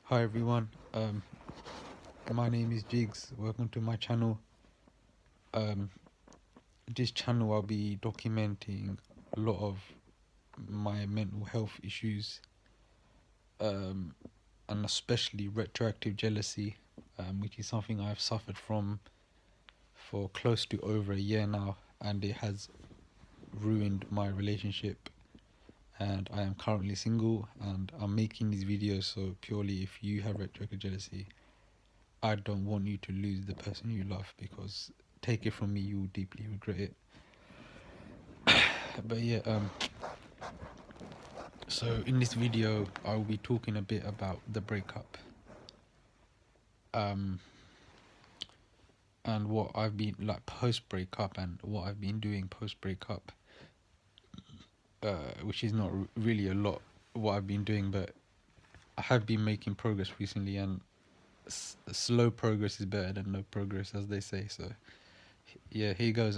Hi everyone, my name is Jigs. Welcome to my channel. Um, this channel I'll be documenting a lot of my mental health issues, um, and especially retroactive jealousy, which is something I've suffered from for close to over a year now, and it has ruined my relationship. And I am currently single, and I'm making these videos so purely if you have retroactive jealousy, I don't want you to lose the person you love, because take it from me, you will deeply regret it. But yeah, so in this video, I will be talking a bit about the breakup, um, and what I've been like post breakup and what I've been doing post breakup, which is not really a lot what I've been doing, but I have been making progress recently, and slow progress is better than no progress, as they say. So yeah, here goes.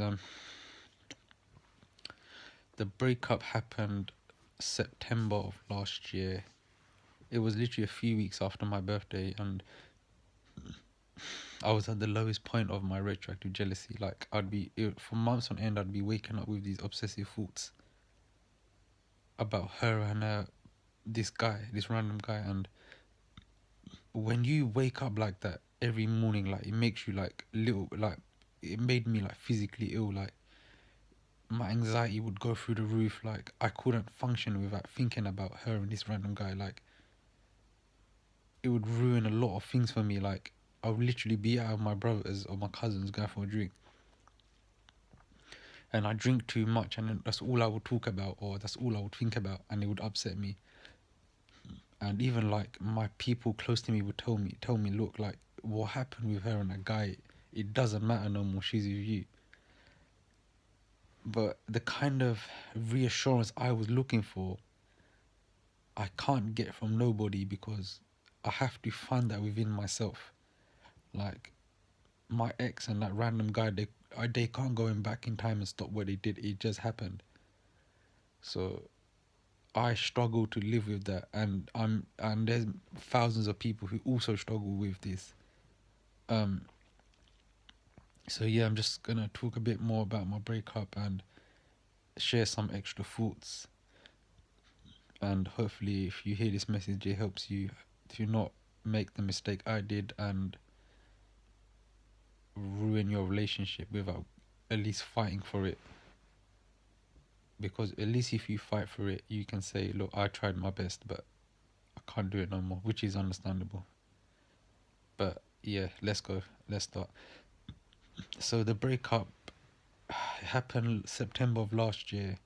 The breakup happened September of last year. It was literally a few weeks after my birthday, and I was at the lowest point of my retroactive jealousy. Like for months on end, I'd be waking up with these obsessive thoughts about her and this random guy. And when you wake up like that every morning, like it makes you like little, like it made me like physically ill. Like my anxiety would go through the roof. Like I couldn't function without thinking about her and this random guy. Like it would ruin a lot of things for me. Like I would literally be out with my brothers or my cousins going for a drink, and I drink too much, and that's all I would talk about, or that's all I would think about, and it would upset me. And even like my people close to me would tell me, look, like what happened with her and that guy, it doesn't matter no more. She's with you. But the kind of reassurance I was looking for, I can't get from nobody, because I have to find that within myself. Like my ex and that random guy, they can't go in back in time and stop what they did. It just happened. So I struggle to live with that, and there's thousands of people who also struggle with this. Um, so yeah, I'm just gonna talk a bit more about my breakup and share some extra thoughts. And hopefully, if you hear this message, it helps you to not make the mistake I did and ruin your relationship without at least fighting for it. Because at least if you fight for it, you can say, look, I tried my best, but I can't do it no more, which is understandable. But yeah, let's go. Let's start. So the breakup happened September of last year,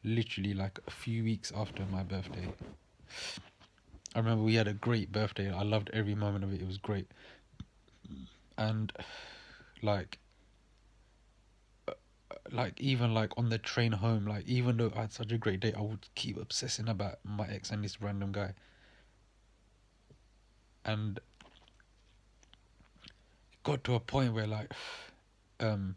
literally like a few weeks after my birthday. I remember we had a great birthday. I loved every moment of it. It was great. And like even like on the train home, like even though I had such a great day, I would keep obsessing about my ex and this random guy. And it got to a point where like um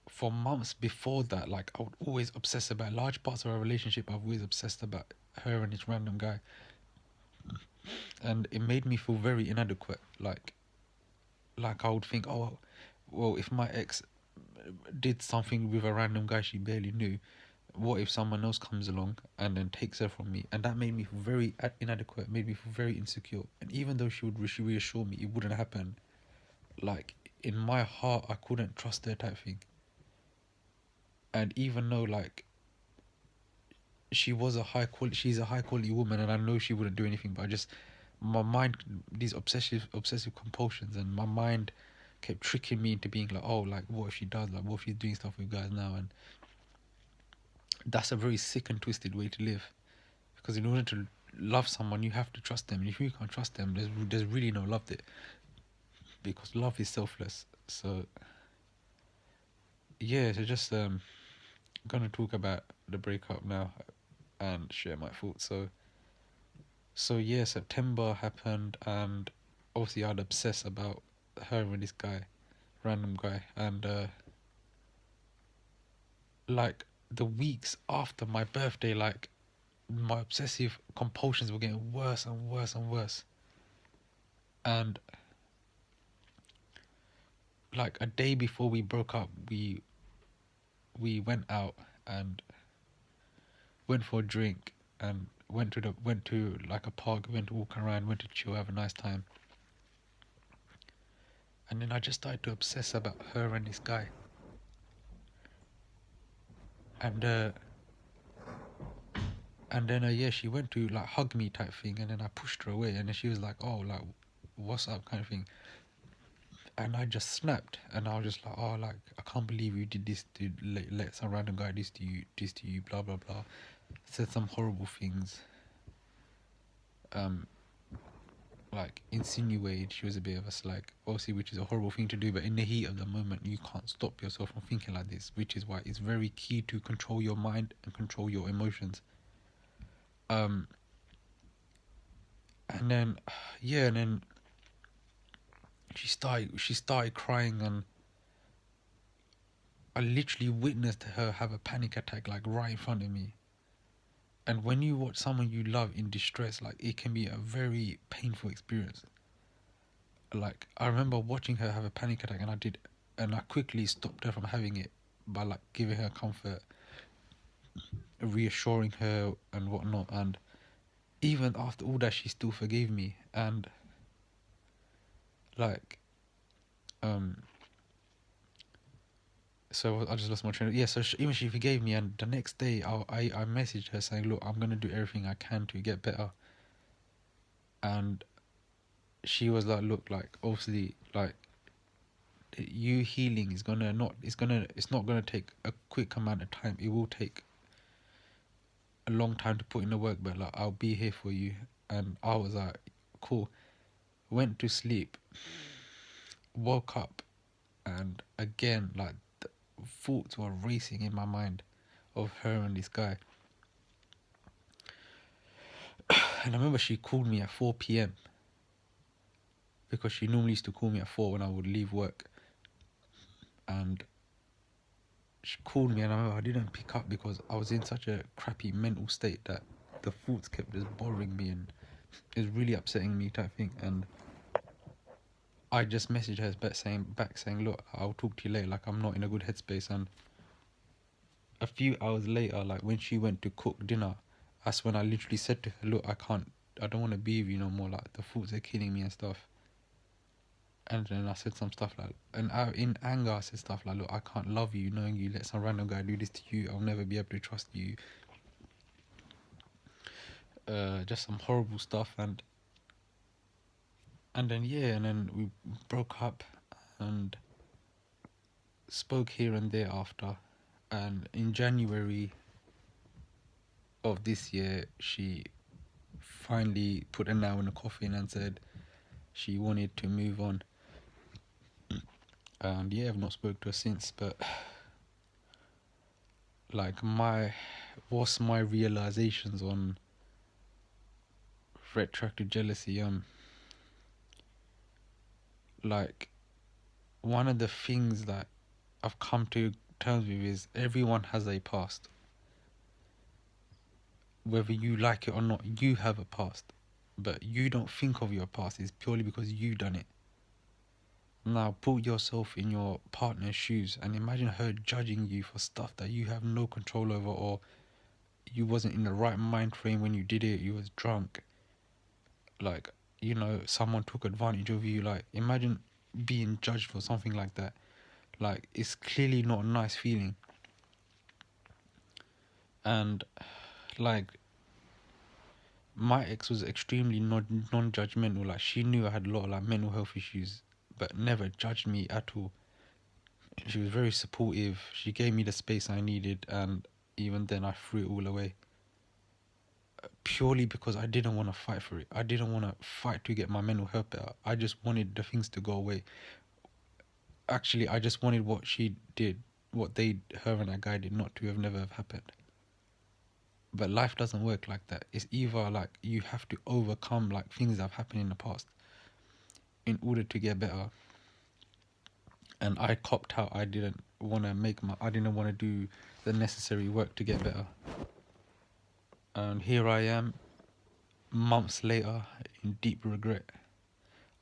for months before that, like I would always obsess about large parts of our relationship. I've always obsessed about her and this random guy, and it made me feel very inadequate. Like I would think, oh, well, if my ex did something with a random guy she barely knew, what if someone else comes along and then takes her from me? And that made me feel very inadequate, made me feel very insecure. And even though she would reassure me it wouldn't happen, like in my heart I couldn't trust her type thing. And even though like she's a high quality woman, and I know she wouldn't do anything, but I just, my mind, these obsessive compulsions, and my mind kept tricking me into being like, oh, like what if she does, like what if she's doing stuff with guys now? And that's a very sick and twisted way to live, because in order to love someone you have to trust them, and if you can't trust them, there's really no love there, because love is selfless. So yeah, so just gonna talk about the breakup now and share my thoughts. So yeah, September happened, and obviously I'd obsess about her and this guy, random guy, and like the weeks after my birthday, like my obsessive compulsions were getting worse and worse and worse. And like a day before we broke up, we went out and went for a drink and went to like a park, went to walk around, went to chill, have a nice time. And then I just started to obsess about her and this guy. And yeah, she went to like hug me type thing, and then I pushed her away, and then she was like, "Oh, like, what's up?" kind of thing. And I just snapped, and I was just like, "Oh, like, I can't believe you did this to let some random guy this to you, blah blah blah." Said some horrible things. Um, like insinuated she was a bit of a slag, obviously, which is a horrible thing to do. But in the heat of the moment, you can't stop yourself from thinking like this, which is why it's very key to control your mind and control your emotions. Um, and then, yeah, and then she started crying, and I literally witnessed her have a panic attack like right in front of me. And when you watch someone you love in distress, like, it can be a very painful experience. Like, I remember watching her have a panic attack, and I quickly stopped her from having it by like giving her comfort, reassuring her and whatnot. And even after all that, she still forgave me. And like, um so I just lost my train of, yeah, so even she forgave me, and the next day I messaged her saying, look, I'm gonna do everything I can to get better. And she was like, look, like, obviously, like, you healing is gonna not it's not gonna take a quick amount of time. It will take a long time to put in the work, but like, I'll be here for you. And I was like, cool. Went to sleep, woke up, and again, like, the thoughts were racing in my mind of her and this guy. And I remember she called me at 4 p.m. because she normally used to call me at 4 when I would leave work. And she called me, and I remember I didn't pick up because I was in such a crappy mental state that the thoughts kept just bothering me, and it was really upsetting me type thing. And I just messaged her back saying, look, I'll talk to you later, like, I'm not in a good headspace. And a few hours later, like, when she went to cook dinner, that's when I literally said to her, look, I don't want to be with you no more, like, the thoughts are killing me and stuff. And then I said some stuff like, and in anger I said stuff like, look, I can't love you knowing you let some random guy do this to you. I'll never be able to trust you. Just some horrible stuff. And then, yeah, and then we broke up and spoke here and there after. And in January of this year, she finally put a nail in the coffin and said she wanted to move on. And yeah, I've not spoke to her since. But like, what's my realizations on retroactive jealousy? Like, one of the things that I've come to terms with is everyone has a past. Whether you like it or not, you have a past. But you don't think of your past. It's purely because you done it. Now, put yourself in your partner's shoes and imagine her judging you for stuff that you have no control over, or you wasn't in the right mind frame when you did it, you was drunk. Like, someone took advantage of you. Like, imagine being judged for something like that. Like, it's clearly not a nice feeling. And like, my ex was extremely non-judgmental. Like, she knew I had a lot of like mental health issues, but never judged me at all. She was very supportive. She gave me the space I needed, and even then I threw it all away. Purely because I didn't want to fight for it. I didn't want to fight to get my mental health better. I just wanted the things to go away. Actually, I just wanted what she did, her and that guy did, not to have never have happened. But life doesn't work like that. It's either like you have to overcome like things that have happened in the past in order to get better. And I copped out. I didn't want to do the necessary work to get better. And here I am, months later, in deep regret.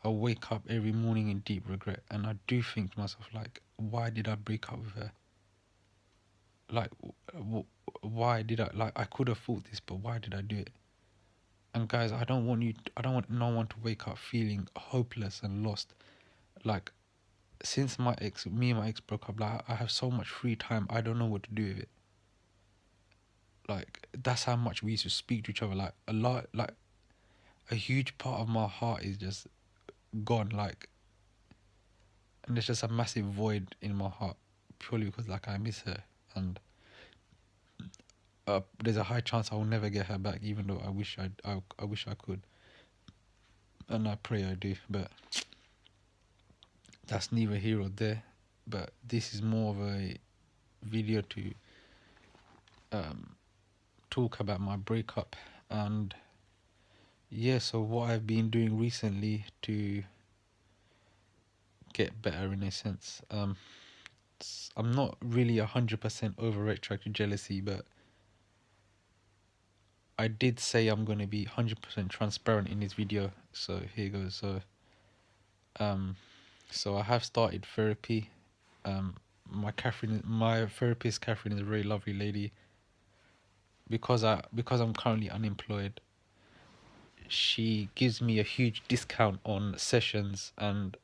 I wake up every morning in deep regret, and I do think to myself, like, why did I break up with her? Like, why did I? Like, I could have thought this, but why did I do it? And guys, I don't want no one to wake up feeling hopeless and lost. Like, since me and my ex broke up, like, I have so much free time, I don't know what to do with it. Like, that's how much we used to speak to each other. Like, a lot, like, a huge part of my heart is just gone. Like, and there's just a massive void in my heart purely because, like, I miss her. And there's a high chance I will never get her back, even though I wish I could. And I pray I do. But that's neither here or there. But this is more of a video to talk about my breakup. And yeah, so what I've been doing recently to get better, in a sense, I'm not really 100% over retroactive jealousy, but I did say I'm going to be 100% transparent in this video, so here goes. So I have started therapy. My therapist Catherine is a very lovely lady. Because I'm currently unemployed, she gives me a huge discount on sessions, and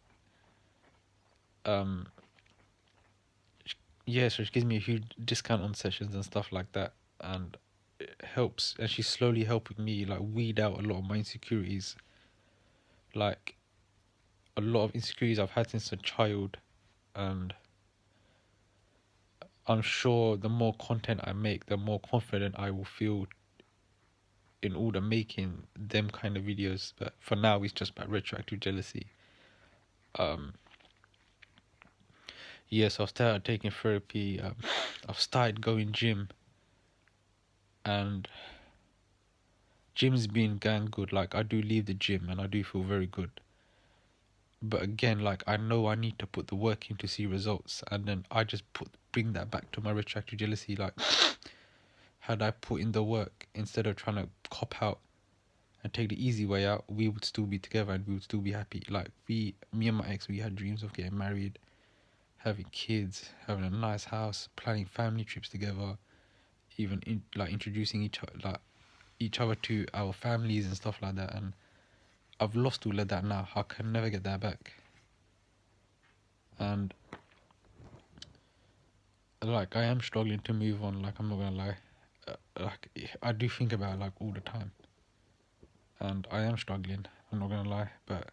yeah, so she gives me a huge discount on sessions and stuff like that, and it helps. And she's slowly helping me, like, weed out a lot of my insecurities, like a lot of insecurities I've had since a child. And I'm sure the more content I make, the more confident I will feel in order making them kind of videos. But for now, it's just about retroactive jealousy. Yes, I've started taking therapy. I've started going gym, and gym's been gang good. Like, I do leave the gym and I do feel very good. But again, like, I know I need to put the work in to see results, and then I just bring that back to my retroactive jealousy. Like, had I put in the work instead of trying to cop out and take the easy way out, we would still be together and we would still be happy. Like, me and my ex, we had dreams of getting married, having kids, having a nice house, planning family trips together, even like introducing each other to our families and stuff like that. And I've lost all of that now. I can never get that back. And like, I am struggling to move on. Like, I'm not gonna lie. Like, I do think about it, like, all the time, and I am struggling. I'm not gonna lie, but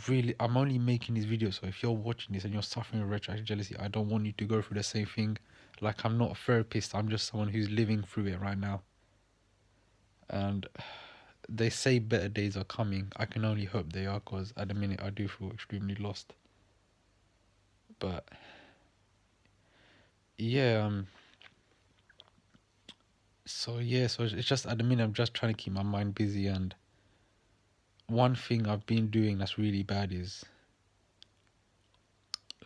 really, I'm only making these videos, so if you're watching this and you're suffering with retroactive jealousy, I don't want you to go through the same thing. Like, I'm not a therapist, I'm just someone who's living through it right now. And they say better days are coming. I can only hope they are, because at the minute I do feel extremely lost. But yeah, so it's just, at the minute, I'm just trying to keep my mind busy. And one thing I've been doing that's really bad is,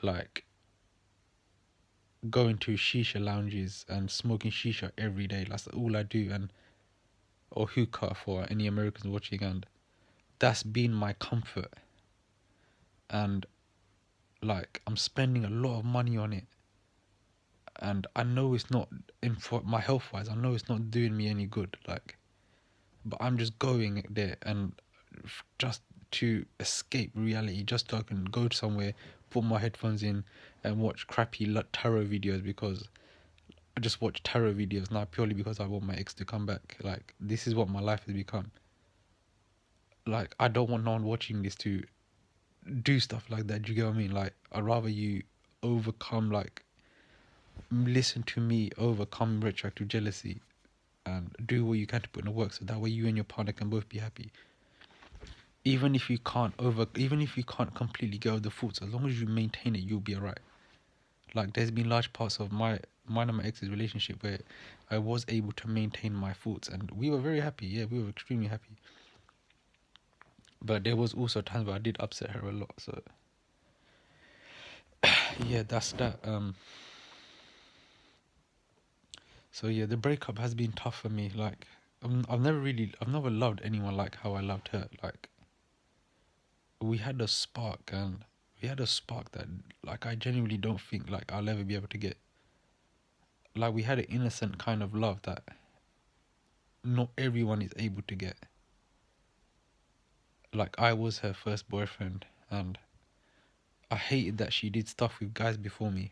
like, going to shisha lounges and smoking shisha every day. That's all I do. And or hookah for any Americans watching, and that's been my comfort. And like, I'm spending a lot of money on it, and I know it's not, in for my health wise, I know it's not doing me any good. Like, but I'm just going there and just to escape reality, just so I can go somewhere, put my headphones in, and watch crappy tarot videos, because I just watch tarot videos now purely because I want my ex to come back. Like, this is what my life has become. Like, I don't want no one watching this to do stuff like that. Do you get what I mean? Like, I'd rather you overcome, like, listen to me overcome retroactive jealousy and do what you can to put in the work, so that way you and your partner can both be happy. Even if you can't completely get over the thoughts, as long as you maintain it, you'll be alright. Like, there's been large parts of mine and my ex's relationship where I was able to maintain my thoughts, and we were very happy. Yeah, we were extremely happy. But there was also times where I did upset her a lot. So yeah, that's that. So yeah, the breakup has been tough for me. Like, I've never loved anyone like how I loved her. Like, we had a spark, and we had a spark that, like, I genuinely don't think like I'll ever be able to get. Like, we had an innocent kind of love that not everyone is able to get. Like, I was her first boyfriend, and I hated that she did stuff with guys before me.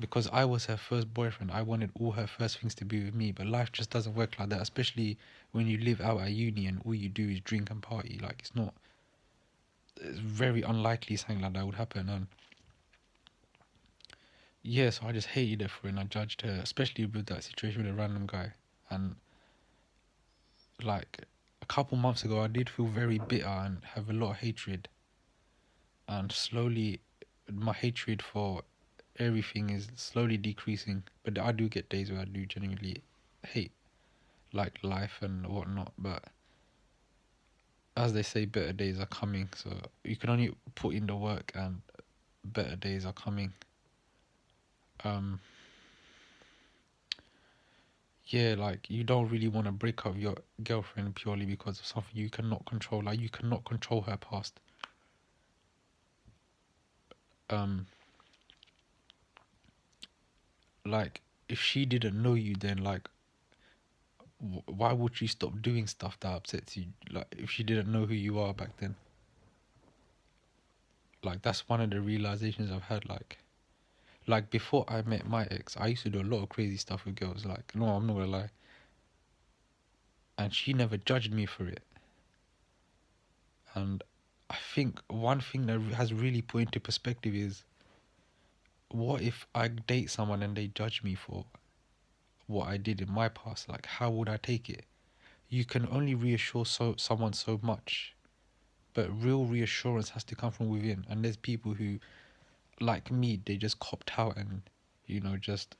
Because I was her first boyfriend, I wanted all her first things to be with me, but life just doesn't work like that, especially when you live out at uni and all you do is drink and party. Like, it's very unlikely something like that would happen. And yeah, so I just hated her for it, and I judged her, especially with that situation with a random guy. And like, a couple months ago, I did feel very bitter and have a lot of hatred. And slowly, my hatred for everything is slowly decreasing. But I do get days where I do genuinely hate like life and whatnot. But as they say, better days are coming. So you can only put in the work, and better days are coming. Um, yeah, like, you don't really want to break up your girlfriend purely because of something you cannot control. Like, you cannot control her past. Um, like, if she didn't know you, then like, why would she stop doing stuff that upsets you? Like, if she didn't know who you are back then. Like, that's one of the realizations I've had. Like before I met my ex, I used to do a lot of crazy stuff with girls. Like, no, I'm not gonna lie. And she never judged me for it. And I think one thing that has really put into perspective is, what if I date someone and they judge me for what I did in my past? Like, how would I take it? You can only reassure someone so much, but real reassurance has to come from within. And there's people who, like me, they just copped out and, you know, just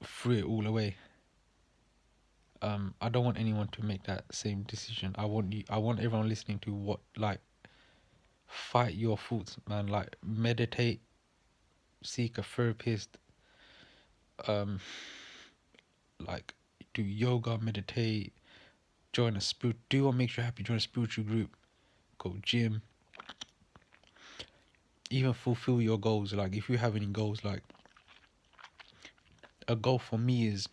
threw it all away. I don't want anyone to make that same decision. I want everyone listening to fight your thoughts, man. Like, meditate, seek a therapist, um, like, do yoga, meditate, do what makes you happy, join a spiritual group, go gym, even fulfill your goals. Like, if you have any goals, like, a goal for me is,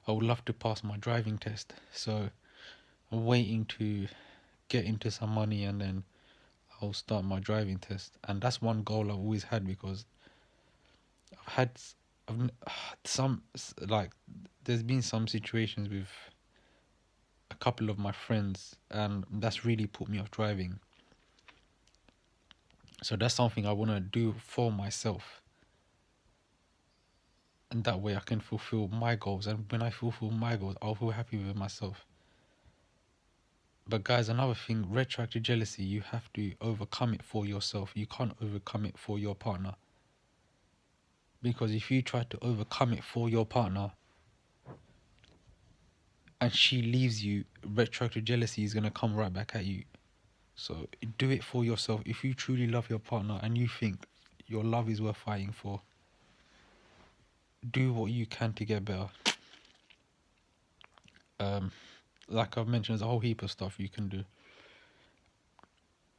I would love to pass my driving test. So I'm waiting to get into some money, and then I'll start my driving test. And that's one goal I've always had, because I've had I've, some, like, there's been some situations with a couple of my friends, and that's really put me off driving. So that's something I want to do for myself, and that way I can fulfill my goals. And when I fulfill my goals, I'll feel happy with myself. But guys, another thing, retroactive jealousy, you have to overcome it for yourself. You can't overcome it for your partner. Because if you try to overcome it for your partner and she leaves you, retroactive jealousy is going to come right back at you. So do it for yourself. If you truly love your partner and you think your love is worth fighting for, do what you can to get better. Like I've mentioned, there's a whole heap of stuff you can do.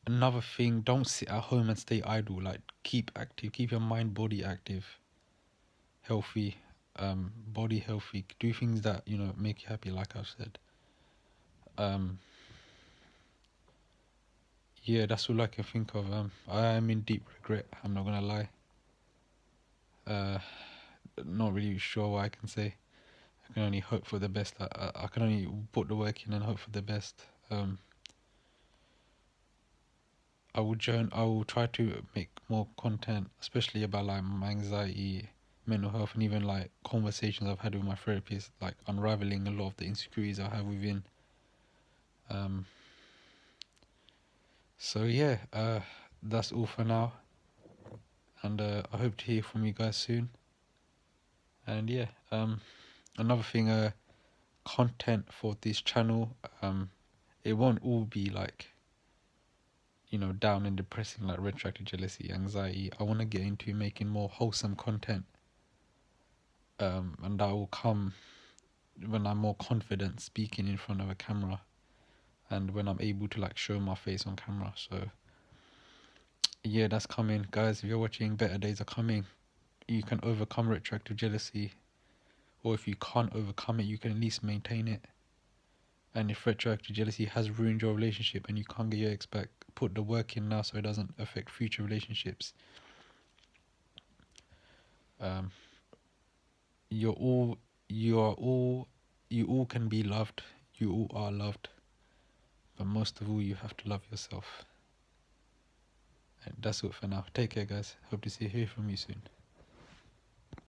Another thing, don't sit at home and stay idle. Like, keep active, keep your mind, body active, healthy, body healthy. Do things that, you know, make you happy, like I've said. Yeah, that's all I can think of. I am in deep regret, I'm not gonna lie. Not really sure what I can say. I can only hope for the best. I can only put the work in and hope for the best. I will try to make more content, especially about like my anxiety, mental health, and even like conversations I've had with my therapist, like unraveling a lot of the insecurities I have within. So yeah, that's all for now, and I hope to hear from you guys soon. And yeah, another thing, content for this channel, it won't all be like, down and depressing, like retroactive jealousy, anxiety, I want to get into making more wholesome content. And that will come when I'm more confident speaking in front of a camera, and when I'm able to like show my face on camera. So yeah, that's coming, guys. If you're watching, better days are coming. You can overcome retroactive jealousy, or if you can't overcome it, you can at least maintain it. And if retroactive jealousy has ruined your relationship and you can't get your ex back, put the work in now so it doesn't affect future relationships. Um, you all can be loved. You all are loved. But most of all, you have to love yourself. And that's it for now. Take care, guys. Hope to hear from you soon.